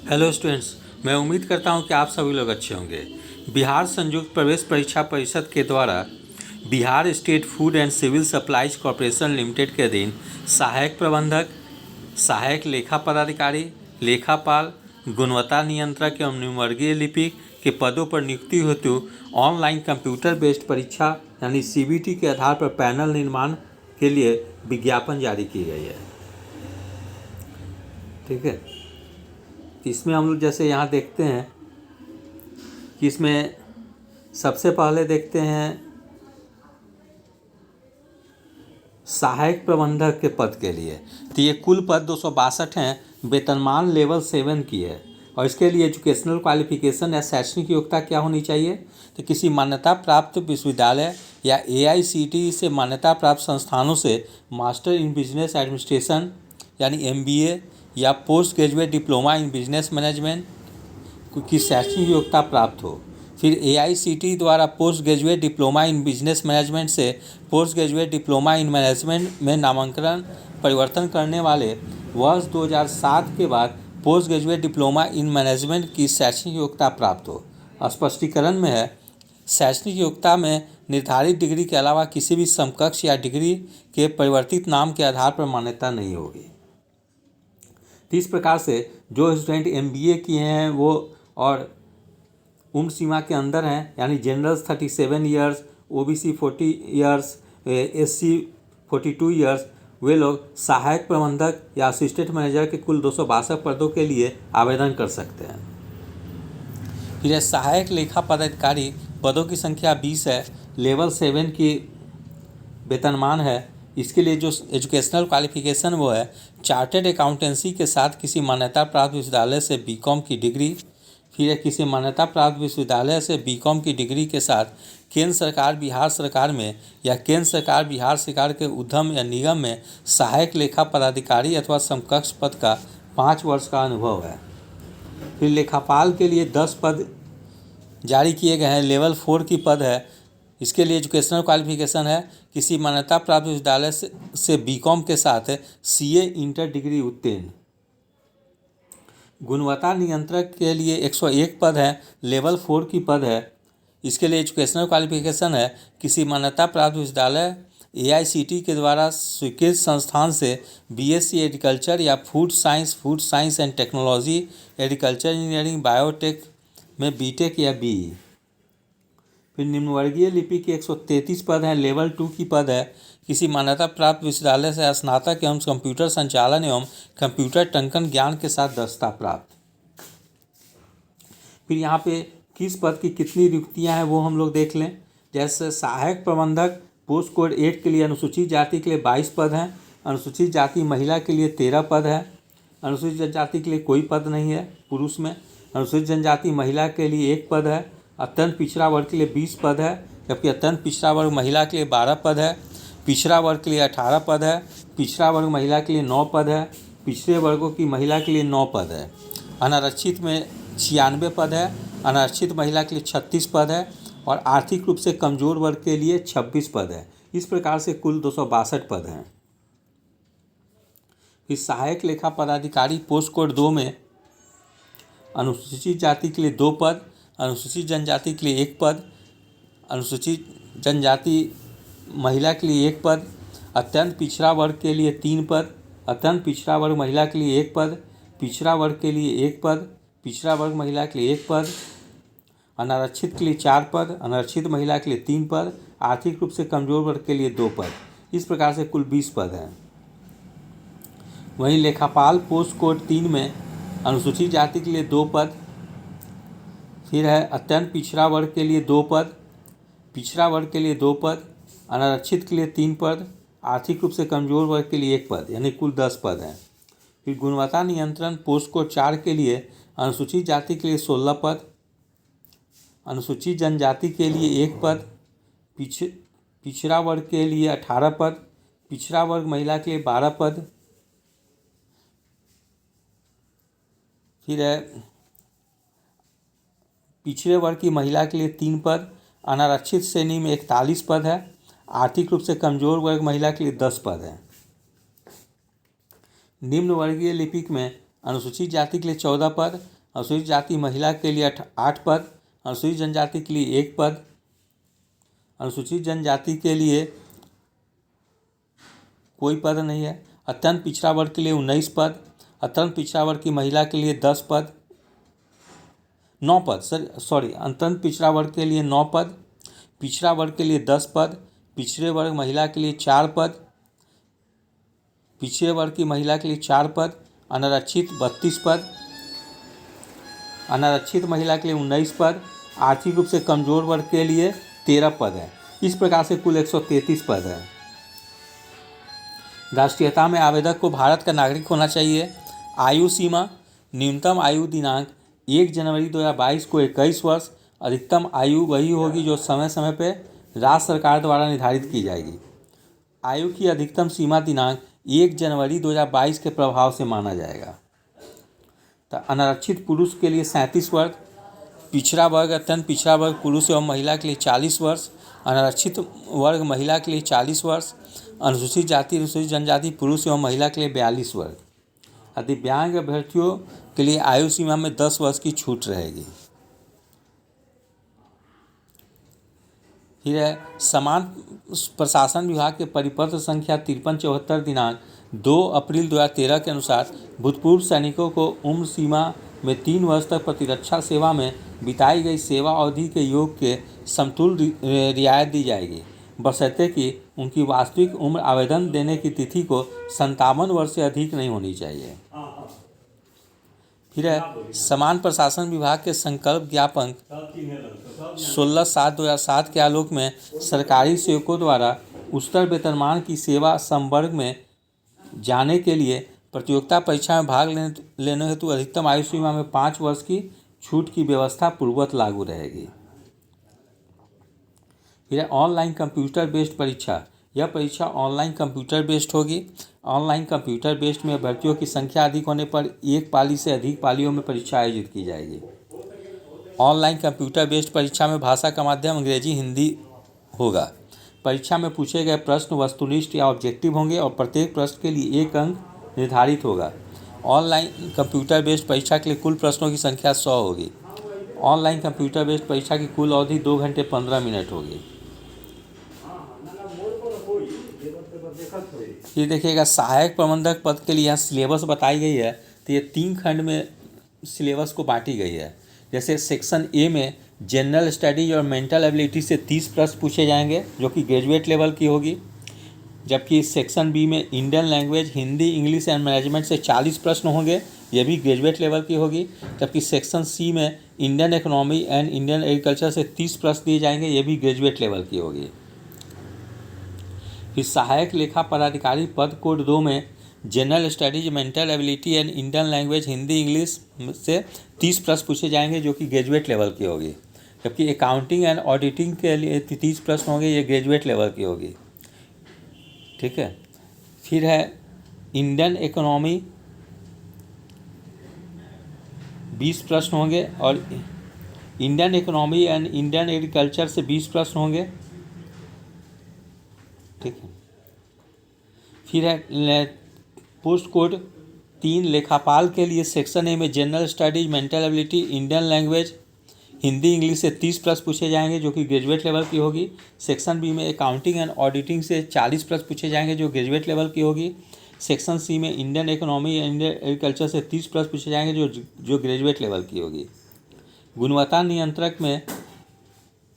Hello students, मैं उम्मीद करता हूं कि आप सभी लोग अच्छे होंगे। बिहार संयुक्त प्रवेश परीक्षा परिषद के द्वारा Bihar State Food and Civil Supplies Corporation Limited के अधीन सहायक प्रबंधक, सहायक लेखा पदाधिकारी, लेखापाल, गुणवत्ता नियंत्रक एवं निम्नवर्गीय लिपिक के पदों पर नियुक्ति हेतु ऑनलाइन कंप्यूटर बेस्ड परीक्षा यानी CBT के आधार पर पैनल निर्माण के लिए विज्ञापन जारी की गई है। ठीक है, इसमें हम लोग जैसे यहाँ देखते हैं कि इसमें सबसे पहले देखते हैं सहायक प्रबंधक के पद के लिए। तो ये कुल पद 262 हैं, वेतनमान लेवल 7 की है। और इसके लिए एजुकेशनल क्वालिफिकेशन या शैक्षणिक योग्यता क्या होनी चाहिए? तो किसी मान्यता प्राप्त विश्वविद्यालय या AICTE से मान्यता प्राप्त संस्थानों से मास्टर इन बिजनेस एडमिनिस्ट्रेशन यानी MBA या post graduate diploma in business management की शैक्षणिक योग्यता प्राप्त हो। फिर AICTE द्वारा post graduate diploma in business management से post graduate diploma in management में नामांकन परिवर्तन करने वाले वर्ष 2007 के बाद post graduate diploma in management की शैक्षणिक योग्यता प्राप्त हो। स्पष्टीकरण में है, शैक्षणिक योग्यता में निर्धारित डिग्री के अलावा किसी भी समकक्ष या डिग्री के परिवर्तित नाम के आधार पर मान्यता नहीं होगी। इस प्रकार से जो स्टूडेंट MBA किए हैं वो और उम्र सीमा के अंदर हैं, यानी generals 37 years, OBC 40 years, SC 42 years, वे लोग सहायक प्रबंधक या असिस्टेंट मैनेजर के कुल 262 पदों के लिए आवेदन कर सकते हैं। फिर सहायक लेखा पदाधिकारी पदों की संख्या 20 है, लेवल 7 की वेतनमान है। इसके लिए जो एजुकेशनल क्वालिफिकेशन वो है चार्टेड अकाउंटेंसी के साथ किसी मान्यता प्राप्त विश्वविद्यालय से BCom की डिग्री। फिर किसी मान्यता प्राप्त विश्वविद्यालय से BCom की डिग्री के साथ केंद्र सरकार बिहार सरकार में या केंद्र सरकार बिहार सरकार के उद्यम या निगम में सहायक लेखा पदाधिकारी अथवा समकक्ष पद का 5 वर्ष का अनुभव है। फिर लेखापाल के लिए 10 पद जारी किए गए हैं, लेवल 4 की पद है। इसके लिए एजुकेशनल क्वालिफिकेशन है किसी मान्यता प्राप्त विश्वविद्यालय से BCom के साथ CA इंटर डिग्री उत्तीर्ण। गुणवत्ता नियंत्रक के लिए 101 पद है, लेवल 4 की पद है। इसके लिए एजुकेशनल क्वालिफिकेशन है किसी मान्यता प्राप्त विश्वविद्यालय AICTE के द्वारा स्वीकृत संस्थान से BSc एग्रीकल्चर या food science and technology, agriculture engineering, biotech में BTech या BE। फिर निम्नवर्गीय लिपि के 133 पद हैं, लेवल 2 की पद है। किसी मान्यता प्राप्त विश्वविद्यालय से स्नातक एवं कंप्यूटर संचालन एवं कंप्यूटर टंकन ज्ञान के साथ दक्षता प्राप्त। फिर यहाँ पे किस पद की कितनी नियुक्तियाँ हैं वो हम लोग देख लें। जैसे सहायक प्रबंधक पोस्ट कोड 8 के लिए अनुसूचित जाति के लिए 22 पद हैं, अनुसूचित जाति महिला के लिए 13 पद है, अनुसूचित जनजाति के लिए कोई पद नहीं है पुरुष में, अनुसूचित जनजाति महिला के लिए 1 पद है, अत्यंत पिछड़ा वर्ग के लिए 20 पद है, जबकि अत्यंत पिछड़ा वर्ग महिला के लिए 12 पद है, पिछड़ा वर्ग के लिए 18 पद है, पिछड़ा वर्ग महिला के लिए 9 पद है, पिछड़े वर्गों की महिला के लिए 9 पद है, अनारक्षित में 96 पद है, अनारक्षित महिला के लिए 36 पद है और आर्थिक रूप से कमजोर वर्ग के लिए 26 पद है। इस प्रकार से कुल 262 पद हैं। इस सहायक लेखा पदाधिकारी पोस्ट कोड 2 में अनुसूचित जाति के लिए 2 पद, अनुसूचित जनजाति के लिए 1 पद, अनुसूचित जनजाति महिला के लिए 1 पद, अत्यंत पिछड़ा वर्ग के लिए 3 पद, अत्यंत पिछड़ा वर्ग महिला के लिए 1 पद, पिछड़ा वर्ग के लिए 1 पद, पिछड़ा वर्ग महिला के लिए 1 पद, अनारक्षित के लिए 4 पद, अनारक्षित महिला के लिए 3 पद, आर्थिक रूप से कमजोर वर्ग के लिए 2 पद। इस प्रकार से कुल 20 पद हैं। वहीं लेखापाल पोस्ट कोड 3 में अनुसूचित जाति के लिए 2 पद, फिर है अत्यंत पिछड़ा वर्ग के लिए 2 पद, पिछड़ा वर्ग के लिए 2 पद, अनारक्षित के लिए 3 पद, आर्थिक रूप से कमजोर वर्ग के लिए 1 पद, यानी कुल 10 पद हैं। फिर गुणवत्ता नियंत्रण पोस्ट कोड 4 के लिए अनुसूचित जाति के लिए 16 पद, अनुसूचित जनजाति के लिए 1 पद, पिछड़ा वर्ग के लिए 18 पद, पिछड़ा वर्ग महिला के लिए 12 पद, फिर है पिछड़े वर्ग की महिला के लिए 3 पद, अनारक्षित श्रेणी में 41 पद है, आर्थिक रूप से कमजोर वर्ग महिला के लिए 10 पद है। निम्न वर्गीय लिपिक में अनुसूचित जाति के लिए 14 पद, अनुसूचित जाति महिला के लिए 8 पद, अनुसूचित जनजाति के लिए 1 पद, अनुसूचित जनजाति के लिए कोई पद नहीं है। अत्यंत पिछड़ा वर्ग के लिए 19 पद, अत्यंत पिछड़ा वर्ग की महिला के लिए 10 पद, 9 पद अत्यंत पिछड़ा वर्ग के लिए 9 पद, पिछड़ा वर्ग के लिए 10 पद, पिछड़े वर्ग महिला के लिए 4 पद, पिछड़े वर्ग की महिला के लिए 4 पद, अनारक्षित 32 पद, अनारक्षित महिला के लिए 19 पद, आर्थिक रूप से कमजोर वर्ग के लिए 13 पद है। इस प्रकार से कुल 133 पद है। राष्ट्रीयता में आवेदक को भारत का नागरिक होना चाहिए। आयु सीमा, न्यूनतम आयु दिनांक 1 जनवरी 2022 को 21 वर्ष, अधिकतम आयु वही होगी जो समय समय पर राज्य सरकार द्वारा निर्धारित की जाएगी। आयु की अधिकतम सीमा दिनांक 1 जनवरी 2022 के प्रभाव से माना जाएगा। तो अनारक्षित पुरुष के लिए 37 वर्ष, पिछड़ा वर्ग अत्यंत पिछड़ा वर्ग पुरुष एवं महिला के लिए 40 वर्ष, अनारक्षित वर्ग महिला के लिए 40 वर्ष, अनुसूचित जाति अनुसूचित जनजाति पुरुष एवं महिला के लिए 42 वर्ग। दिव्यांग अभ्यर्थियों के लिए आयु सीमा में 10 वर्ष की छूट रहेगी। फिर है समान प्रशासन विभाग के परिपत्र संख्या 5374 दिनांक 2 अप्रैल 2013 के अनुसार भूतपूर्व सैनिकों को उम्र सीमा में 3 वर्ष तक प्रतिरक्षा सेवा में बिताई गई सेवा अवधि के योग के समतुल्य रियायत दी जाएगी, बशर्ते कि उनकी वास्तविक उम्र आवेदन देने की तिथि को 57 वर्ष से अधिक नहीं होनी चाहिए। फिर है समान प्रशासन विभाग के संकल्प ज्ञापन 16/7/2007 के आलोक में सरकारी सेवकों द्वारा उच्चतर वेतनमान की सेवा संवर्ग में जाने के लिए प्रतियोगिता परीक्षा में भाग लेने हेतु अधिकतम आयु सीमा में 5 वर्ष की छूट की व्यवस्था पूर्ववत लागू रहेगी। फिर ऑनलाइन कंप्यूटर बेस्ड परीक्षा, यह परीक्षा ऑनलाइन कंप्यूटर बेस्ड होगी। ऑनलाइन कंप्यूटर बेस्ड में अभ्यर्थियों की संख्या अधिक होने पर एक पाली से अधिक पालियों में परीक्षा आयोजित की जाएगी। ऑनलाइन कंप्यूटर बेस्ड परीक्षा में भाषा का माध्यम अंग्रेजी हिंदी होगा। परीक्षा में पूछे गए प्रश्न वस्तुनिष्ठ या ऑब्जेक्टिव होंगे और प्रत्येक प्रश्न के लिए 1 अंक निर्धारित होगा। ऑनलाइन कंप्यूटर बेस्ड परीक्षा के लिए कुल प्रश्नों की संख्या 100 होगी। ऑनलाइन कंप्यूटर बेस्ड परीक्षा की कुल अवधि 2 घंटे 15 मिनट होगी। ये देखिएगा सहायक प्रबंधक पद के लिए यहाँ सिलेबस बताई गई है। तो ये 3 खंड में सिलेबस को बांटी गई है। जैसे सेक्शन ए में जनरल स्टडीज और मेंटल एबिलिटी से 30 प्रश्न पूछे जाएंगे जो कि ग्रेजुएट लेवल की होगी, जबकि सेक्शन बी में Indian language, Hindi, English and management से 40 प्रश्न होंगे, ये भी ग्रेजुएट लेवल की होगी। जबकि सेक्शन सी में Indian economy and Indian agriculture से 30 प्रश्न दिए जाएंगे, ये भी ग्रेजुएट लेवल की होगी। फिर सहायक लेखा पदाधिकारी पद कोड 2 में general studies, mental ability and Indian language, Hindi, English से 30 प्रश्न पूछे जाएंगे जो कि ग्रेजुएट लेवल की होगी। जबकि अकाउंटिंग एंड ऑडिटिंग के लिए 30 प्रश्न होंगे, ये ग्रेजुएट लेवल की होगी। ठीक है। फिर है इंडियन इकोनॉमी 20 प्रश्न होंगे और Indian economy and Indian agriculture से 20 प्रश्न होंगे। ठीक है। फिर है पोस्ट कोड 3 लेखापाल के लिए सेक्शन ए में general studies, mental ability, Indian language, Hindi, English से 30 प्रश्न पूछे जाएंगे जो कि ग्रेजुएट लेवल की होगी। सेक्शन बी में अकाउंटिंग एंड ऑडिटिंग से 40 प्रश्न पूछे जाएंगे जो ग्रेजुएट लेवल की होगी। सेक्शन सी में Indian economy and Indian agriculture से 30 प्रश्न पूछे जाएंगे जो ग्रेजुएट लेवल की होगी। गुणवत्ता नियंत्रक में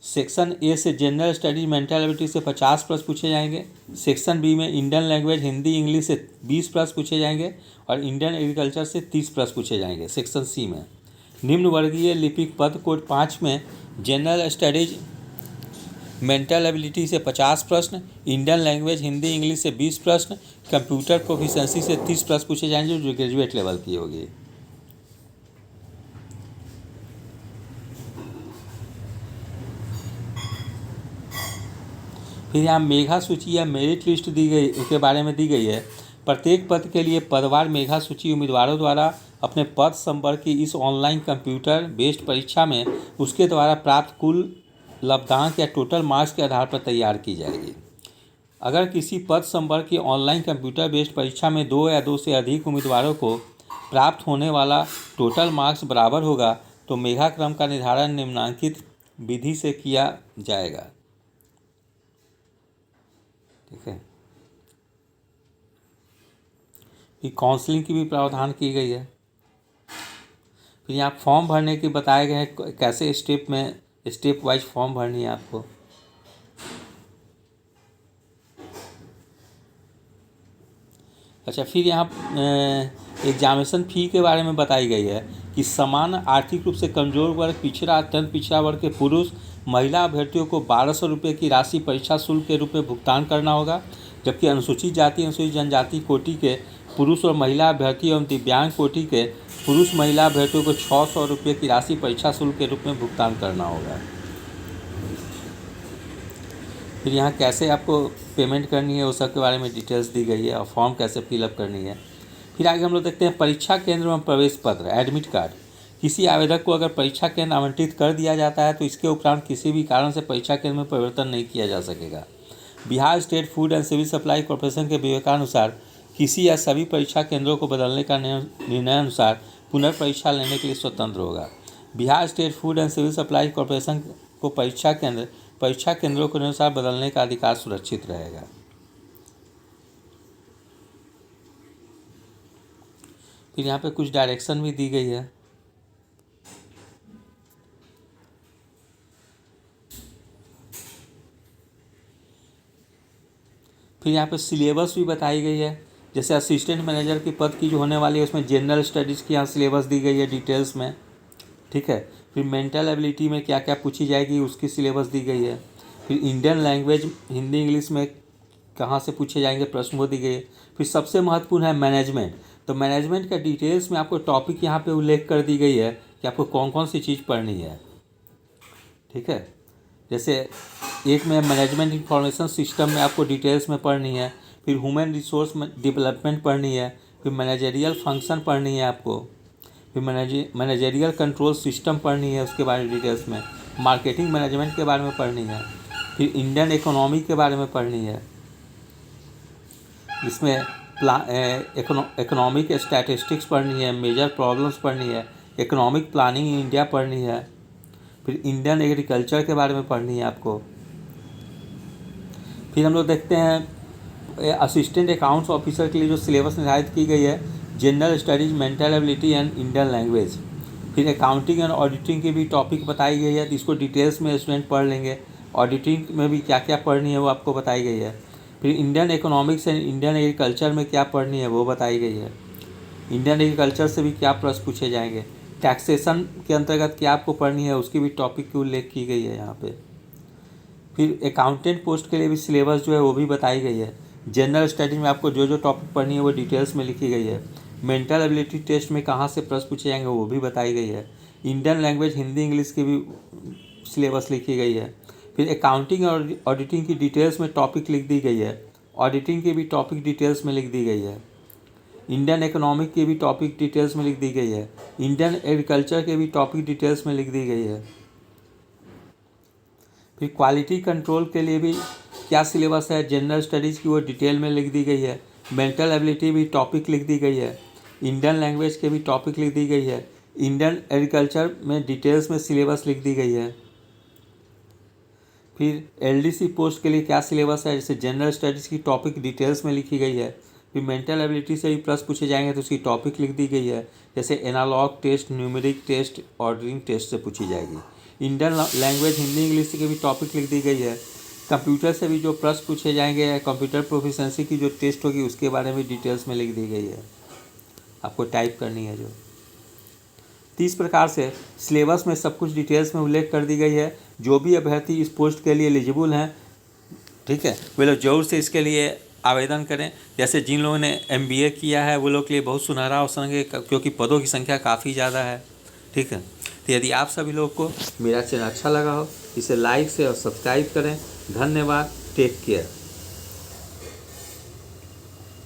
सेक्शन ए से जनरल स्टडीज, मेंटल एबिलिटी से 50 प्रश्न पूछे जाएंगे। सेक्शन बी में इंडियन लैंग्वेज, हिंदी, इंग्लिश से 20 प्रश्न पूछे जाएंगे और इंडियन एग्रीकल्चर से 30 प्रश्न पूछे जाएंगे सेक्शन सी में। निम्न वर्गीय लिपिक पद कोड 5 में जनरल स्टडीज, मेंटल एबिलिटी से 50 प्रश्न, इंडियन लैंग्वेज, हिंदी, इंग्लिश से 20 प्रश्न, कंप्यूटर प्रोफिशिएंसी से 30 प्रश्न पूछे जाएंगे जो ग्रेजुएट लेवल की होगी। फिर यहाँ मेघा सूची या मेरिट लिस्ट दी गई के बारे में दी गई है। प्रत्येक पद के लिए पदवार मेघा सूची उम्मीदवारों द्वारा अपने पद संवर्ग की इस ऑनलाइन कंप्यूटर बेस्ड परीक्षा में उसके द्वारा प्राप्त कुल लब्धांक या टोटल मार्क्स के आधार पर तैयार की जाएगी। अगर किसी पद संवर्ग की ऑनलाइन कंप्यूटर बेस्ड परीक्षा में 2 या 2 से अधिक उम्मीदवारों को प्राप्त होने वाला टोटल मार्क्स बराबर होगा तो मेधाक्रम का निर्धारण निम्नलिखित विधि से किया जाएगा। ठीक है, फिर काउंसलिंग की भी प्रावधान की गई है। फिर यहाँ फॉर्म भरने के बताए गए हैं कैसे स्टेप वाइज फॉर्म भरनी है आपको। अच्छा, फिर यहाँ एग्जामिनेशन फ़ी के बारे में बताई गई है कि समान आर्थिक रूप से कमजोर वर्ग, पिछड़ा, अत्यंत पिछड़ा वर्ग के पुरुष महिला अभ्यर्थियों को 1200 रुपये की राशि परीक्षा शुल्क के रूप में भुगतान करना होगा, जबकि अनुसूचित जाति अनुसूचित जनजाति कोटि के पुरुष और महिला अभ्यर्थी एवं दिव्यांग कोटि के पुरुष महिला अभ्यर्थियों को 600 रुपये की राशि परीक्षा शुल्क के रूप में भुगतान करना होगा। फिर यहाँ कैसे आपको पेमेंट करनी है उस सब के बारे में डिटेल्स दी गई है और फॉर्म कैसे फिलअप करनी है। फिर आगे हम लोग देखते हैं परीक्षा केंद्र में प्रवेश पत्र एडमिट कार्ड। किसी आवेदक को अगर परीक्षा केंद्र आवंटित कर दिया जाता है तो इसके उपरांत किसी भी कारण से परीक्षा केंद्र में परिवर्तन नहीं किया जा सकेगा। Bihar State Food and Civil Supply Corporation के विवेकानुसार किसी या सभी परीक्षा केंद्रों को बदलने का निर्णय अनुसार पुनर्परीक्षा लेने के लिए स्वतंत्र होगा। Bihar State Food and Civil Supply Corporation को परीक्षा केंद्रों के अनुसार बदलने का अधिकार सुरक्षित रहेगा। फिर यहाँ पे कुछ डायरेक्शन भी दी गई है। फिर यहाँ पे सिलेबस भी बताई गई है, जैसे असिस्टेंट मैनेजर के पद की जो होने वाली है उसमें जनरल स्टडीज़ की यहाँ सिलेबस दी गई है डिटेल्स में। ठीक है, फिर मेंटल एबिलिटी में क्या क्या पूछी जाएगी उसकी सिलेबस दी गई है। फिर इंडियन लैंग्वेज हिंदी इंग्लिश में कहाँ से पूछे जाएंगे प्रश्न वो दी गई है। फिर सबसे महत्वपूर्ण है मैनेजमेंट, तो मैनेजमेंट का डिटेल्स में आपको टॉपिक यहाँ पे उल्लेख कर दी गई है कि आपको कौन कौन सी चीज़ पढ़नी है। ठीक है, जैसे एक में मैनेजमेंट इंफॉर्मेशन सिस्टम में आपको डिटेल्स में पढ़नी है, फिर ह्यूमन रिसोर्स डेवलपमेंट पढ़नी है, फिर मैनेजरियल फंक्शन पढ़नी है आपको, फिर मैनेजरियल कंट्रोल सिस्टम पढ़नी है उसके बारे में डिटेल्स में, मार्केटिंग मैनेजमेंट के बारे में पढ़नी है, फिर इंडियन इकोनॉमी के बारे में पढ़नी है, इसमें इकोनॉमिक स्टैटिस्टिक्स पढ़नी है, मेजर प्रॉब्लम्स पढ़नी है, इकोनॉमिक प्लानिंग इन इंडिया पढ़नी है, फिर इंडियन एग्रीकल्चर के बारे में पढ़नी है आपको। फिर हम लोग देखते हैं असिस्टेंट अकाउंट्स ऑफिसर के लिए जो सिलेबस निर्धारित की गई है, general studies, mental ability and Indian language. फिर अकाउंटिंग एंड ऑडिटिंग की भी टॉपिक बताई गई है, तो इसको डिटेल्स में स्टूडेंट पढ़ लेंगे। ऑडिटिंग में भी क्या क्या पढ़नी है वो आपको बताई गई है। फिर Indian economics and Indian agriculture में क्या पढ़नी है वो बताई गई है। इंडियन एग्रीकल्चर से भी क्या प्रश्न पूछे जाएंगे, टैक्सेशन के अंतर्गत क्या आपको पढ़नी है उसकी भी टॉपिक की उल्लेख की गई है यहाँ पे। फिर अकाउंटेंट पोस्ट के लिए भी सिलेबस जो है वो भी बताई गई है। जनरल स्टडीज में आपको जो जो टॉपिक पढ़नी है वो डिटेल्स में लिखी गई है। मेंटल एबिलिटी टेस्ट में कहाँ से प्रश्न पूछे जाएंगे वो भी बताई गई है। इंडियन लैंग्वेज हिंदी इंग्लिश की भी सिलेबस लिखी गई है। फिर अकाउंटिंग और ऑडिटिंग की डिटेल्स में टॉपिक लिख दी गई है। ऑडिटिंग की भी टॉपिक डिटेल्स में लिख दी गई है। इंडियन इकोनॉमिक की भी टॉपिक डिटेल्स में लिख दी गई है। इंडियन एग्रीकल्चर के भी टॉपिक डिटेल्स में लिख दी गई है। फिर क्वालिटी कंट्रोल के लिए भी क्या सिलेबस है, जनरल स्टडीज़ की वो डिटेल में लिख दी गई है। मेंटल एबिलिटी भी टॉपिक लिख दी गई है। इंडियन लैंग्वेज के भी टॉपिक लिख दी गई है। इंडियन एग्रीकल्चर में डिटेल्स में सिलेबस लिख दी गई है। फिर एलडीसी पोस्ट के लिए क्या सिलेबस है, जैसे जनरल स्टडीज़ की टॉपिक डिटेल्स में लिखी गई है। फिर मेंटल एबिलिटी से भी प्रश्न पूछे जाएंगे तो उसकी टॉपिक लिख दी गई है, जैसे analogue test, numeric test, ordering test से पूछी जाएगी। इंडियन लैंग्वेज हिंदी इंग्लिश की भी टॉपिक लिख दी गई है। कंप्यूटर से भी जो प्रश्न पूछे जाएंगे, कंप्यूटर प्रोफिशिएंसी की जो टेस्ट होगी उसके बारे में डिटेल्स में लिख दी गई है, आपको टाइप करनी है जो। तो इस प्रकार से सिलेबस में सब कुछ डिटेल्स में उल्लेख कर दी गई है। जो भी अभ्यर्थी इस पोस्ट के लिए एलिजिबल हैं, ठीक है, वे लोग जरूर से इसके लिए आवेदन करें। जैसे जिन लोगों ने MBA किया है वो लोग के लिए बहुत सुनहरा अवसर है, क्योंकि पदों की संख्या काफ़ी ज़्यादा है। ठीक है, तो यदि आप सभी लोग को मेरा चैनल अच्छा लगा हो, इसे लाइक से और सब्सक्राइब करें। धन्यवाद, टेक केयर।